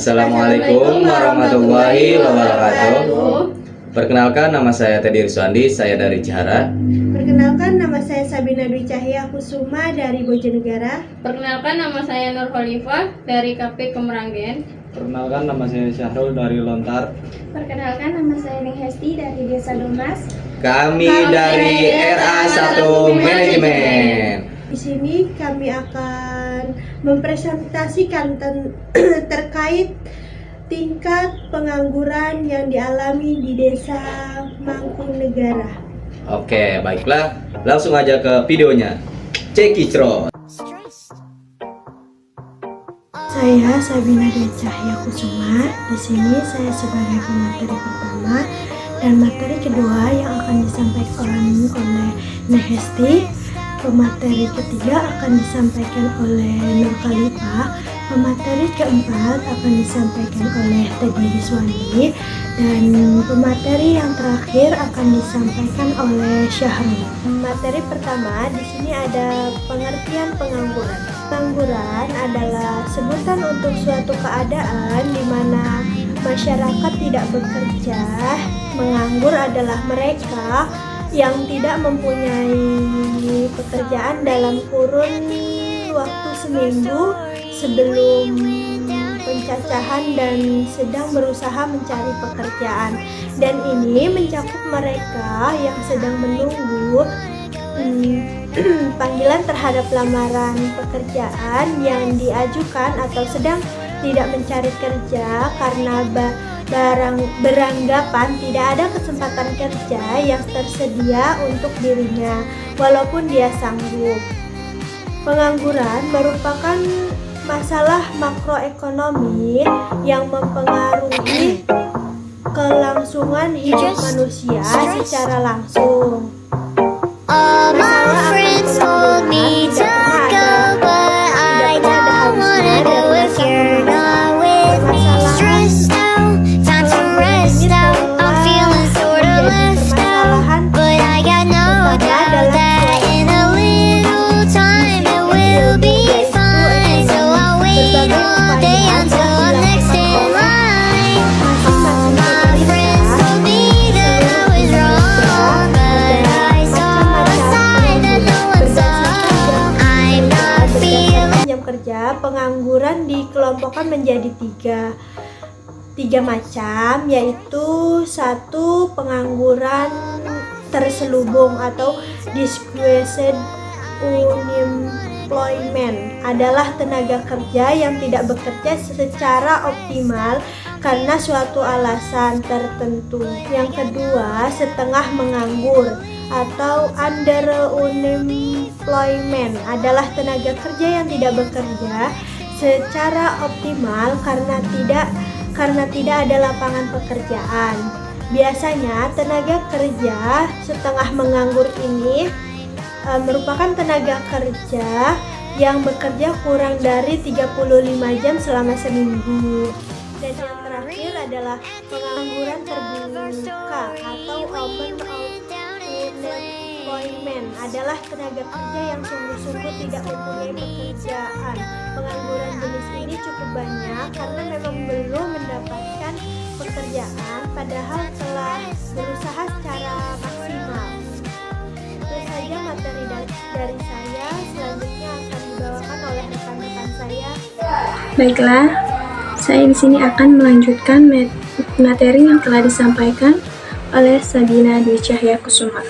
Assalamualaikum warahmatullahi wabarakatuh. Perkenalkan, nama saya Teddy Riswandi, saya dari Cihara. Perkenalkan, nama saya Sabina Dwi Cahya Kusuma dari Bojonegara. Perkenalkan, nama saya Nur Khalifah dari KP Kemeranggen. Perkenalkan, nama saya Syahrul dari Lontar. Perkenalkan, nama saya Ning Hesti dari Desa Domas. Kami dari RA1 Manajemen. Di sini kami akan mempresentasikan terkait tingkat pengangguran yang dialami di Desa Mangkunegara. Oke, baiklah. Langsung aja ke videonya. Cekicro. Saya Sabina Dwi Cahya Kusuma. Di sini saya sebagai pemateri pertama dan materi kedua yang akan disampaikan oleh Nehesti. Pemateri ketiga akan disampaikan oleh Nur Khalifah. Pemateri keempat akan disampaikan oleh Teddy Riswandi. Dan pemateri yang terakhir akan disampaikan oleh Syahrul. Materi pertama, di sini ada pengertian pengangguran. Pengangguran adalah sebutan untuk suatu keadaan di mana masyarakat tidak bekerja. Menganggur adalah mereka yang tidak mempunyai pekerjaan dalam kurun waktu seminggu sebelum pencacahan dan sedang berusaha mencari pekerjaan, dan ini mencakup mereka yang sedang menunggu panggilan terhadap lamaran pekerjaan yang diajukan atau sedang tidak mencari kerja karena beranggapan tidak ada kesempatan kerja yang tersedia untuk dirinya walaupun dia sanggup. Pengangguran merupakan masalah makroekonomi yang mempengaruhi kelangsungan hidup manusia secara langsung. Masalah akan pengangguran tidak pernah habisnya dan pengangguran dikelompokkan menjadi tiga macam, yaitu satu, pengangguran terselubung atau disguised unemployment, adalah tenaga kerja yang tidak bekerja secara optimal karena suatu alasan tertentu. Yang kedua, setengah menganggur atau under unemployment, adalah tenaga kerja yang tidak bekerja secara optimal karena tidak ada lapangan pekerjaan. Biasanya tenaga kerja setengah menganggur ini merupakan tenaga kerja yang bekerja kurang dari 35 jam selama seminggu. Dan yang terakhir adalah pengangguran terbuka atau open unemployment, adalah tenaga kerja yang sungguh-sungguh tidak mempunyai pekerjaan. Pengangguran jenis ini cukup banyak karena memang belum mendapatkan pekerjaan padahal telah berusaha secara maksimal. Itu saja materi dari saya. Selanjutnya akan dibawakan oleh rekan-rekan saya. Baiklah, saya di sini akan melanjutkan materi yang telah disampaikan oleh Sabina Dwi Cahya Kusuma.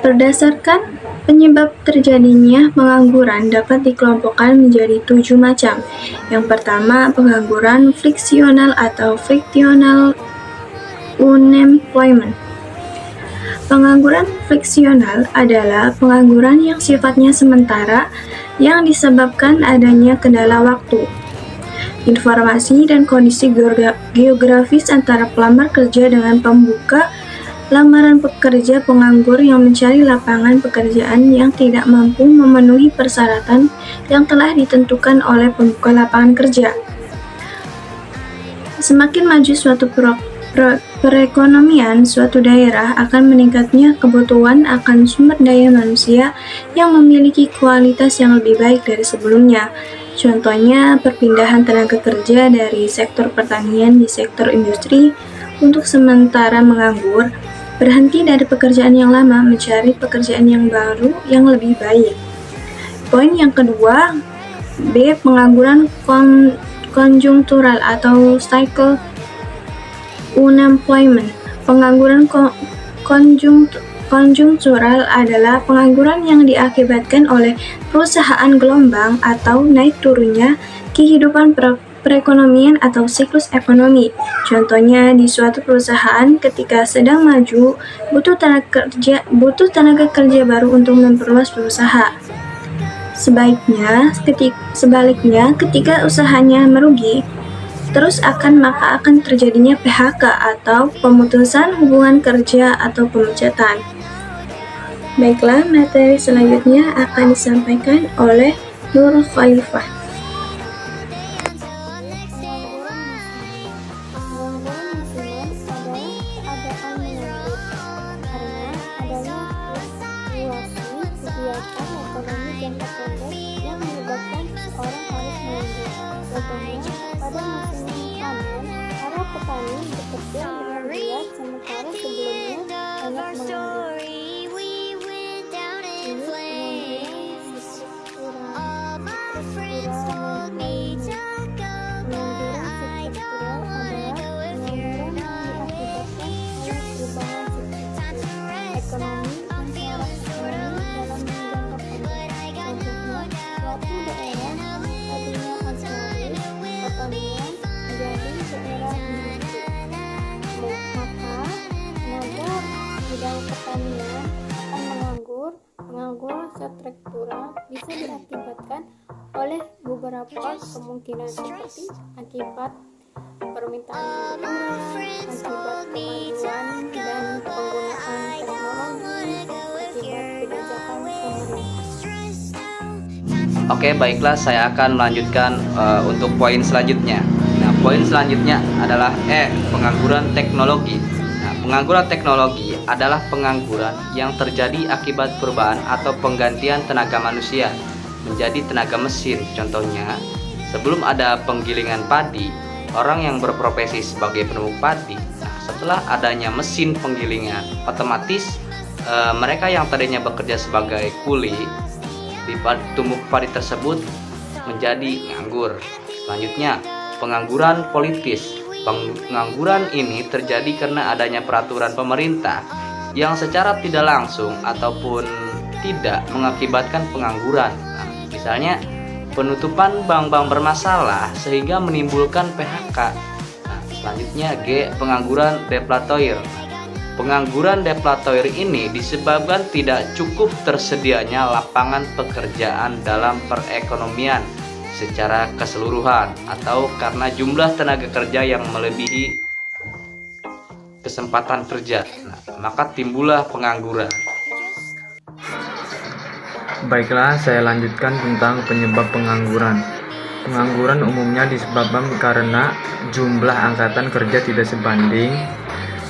Berdasarkan penyebab terjadinya pengangguran dapat dikelompokkan menjadi 7 macam. Yang pertama, pengangguran friksional atau frictional unemployment. Pengangguran friksional adalah pengangguran yang sifatnya sementara yang disebabkan adanya kendala waktu, informasi, dan kondisi geografis antara pelamar kerja dengan pembuka lamaran pekerja. Penganggur yang mencari lapangan pekerjaan yang tidak mampu memenuhi persyaratan yang telah ditentukan oleh pembuka lapangan kerja. Semakin maju suatu perekonomian suatu daerah, akan meningkatnya kebutuhan akan sumber daya manusia yang memiliki kualitas yang lebih baik dari sebelumnya. Contohnya, perpindahan tenaga kerja dari sektor pertanian di sektor industri untuk sementara menganggur, berhenti dari pekerjaan yang lama mencari pekerjaan yang baru yang lebih baik. Poin yang kedua, B. Pengangguran konjungtural atau cycle unemployment. Pengangguran konjungtural adalah pengangguran yang diakibatkan oleh perusahaan gelombang atau naik turunnya kehidupan perekonomian atau siklus ekonomi. Contohnya, di suatu perusahaan ketika sedang maju, butuh tenaga kerja baru untuk memperluas perusahaan. Sebaliknya, ketika usahanya merugi, maka akan terjadinya PHK atau pemutusan hubungan kerja atau pemecatan. Baiklah, materi selanjutnya akan disampaikan oleh Nur Khalifah. Pengangguran struktural bisa diakibatkan oleh beberapa kemungkinan seperti akibat permintaan berkurang, akibat kemajuan dan penggunaan teknologi, akibat kebijakan pemerintah. Oke, baiklah, saya akan melanjutkan untuk poin selanjutnya. Nah, poin selanjutnya adalah pengangguran teknologi. Nah, pengangguran teknologi adalah pengangguran yang terjadi akibat perubahan atau penggantian tenaga manusia menjadi tenaga mesin. Contohnya, sebelum ada penggilingan padi, orang yang berprofesi sebagai penumbuk padi, setelah adanya mesin penggilingan, otomatis mereka yang tadinya bekerja sebagai kuli di tumbuk padi tersebut menjadi nganggur. Selanjutnya, pengangguran politis. Pengangguran ini terjadi karena adanya peraturan pemerintah yang secara tidak langsung ataupun tidak mengakibatkan pengangguran. Nah, misalnya penutupan bank-bank bermasalah sehingga menimbulkan PHK. Nah, selanjutnya G. Pengangguran deflatoir. Pengangguran deflatoir ini disebabkan tidak cukup tersedianya lapangan pekerjaan dalam perekonomian secara keseluruhan atau karena jumlah tenaga kerja yang melebihi kesempatan kerja. Nah, maka timbullah pengangguran. Baiklah, saya lanjutkan tentang penyebab pengangguran. Pengangguran umumnya disebabkan karena jumlah angkatan kerja tidak sebanding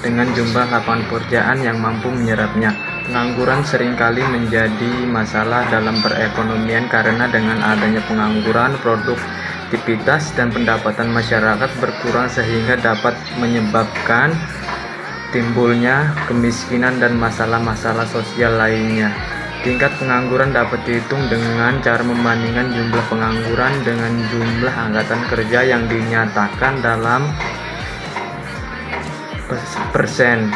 dengan jumlah lapangan pekerjaan yang mampu menyerapnya. Pengangguran seringkali menjadi masalah dalam perekonomian karena dengan adanya pengangguran, produktivitas dan pendapatan masyarakat berkurang sehingga dapat menyebabkan timbulnya kemiskinan dan masalah-masalah sosial lainnya. Tingkat pengangguran dapat dihitung dengan cara membandingkan jumlah pengangguran dengan jumlah angkatan kerja yang dinyatakan dalam persen.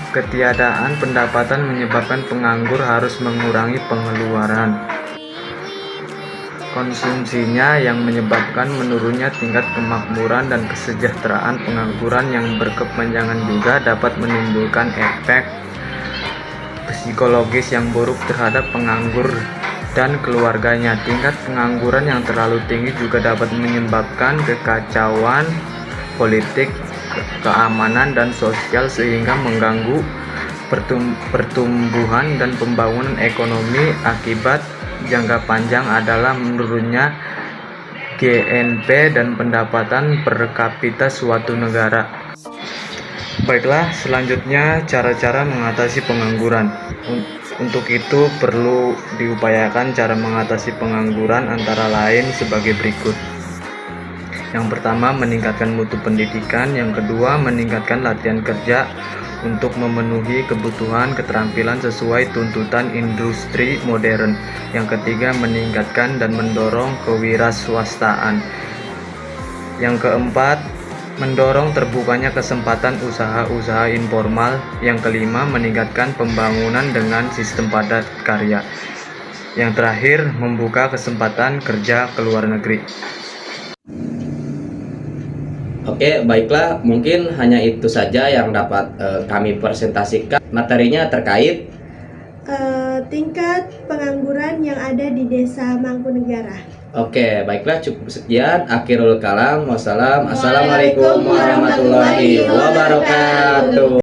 Ketiadaan pendapatan menyebabkan penganggur harus mengurangi pengeluaran konsumsinya yang menyebabkan menurunnya tingkat kemakmuran dan kesejahteraan. Pengangguran yang berkepanjangan juga dapat menimbulkan efek psikologis yang buruk terhadap penganggur dan keluarganya. Tingkat pengangguran yang terlalu tinggi juga dapat menyebabkan kekacauan politik, keamanan dan sosial sehingga mengganggu pertumbuhan dan pembangunan ekonomi. Akibat jangka panjang adalah menurunnya GNP dan pendapatan per kapita suatu negara. Baiklah, selanjutnya cara-cara mengatasi pengangguran. Untuk itu perlu diupayakan cara mengatasi pengangguran antara lain sebagai berikut. Yang pertama, meningkatkan mutu pendidikan. Yang kedua, meningkatkan latihan kerja untuk memenuhi kebutuhan keterampilan sesuai tuntutan industri modern. Yang ketiga, meningkatkan dan mendorong kewirausahaan. Yang keempat, mendorong terbukanya kesempatan usaha-usaha informal. Yang kelima, meningkatkan pembangunan dengan sistem padat karya. Yang terakhir, membuka kesempatan kerja ke luar negeri. Oke, baiklah, mungkin hanya itu saja yang dapat kami presentasikan. Materinya terkait Tingkat pengangguran yang ada di Desa Mangkunegara. Oke, baiklah, cukup sekian. Akhirul kalam. Wassalamualaikum warahmatullahi wabarakatuh.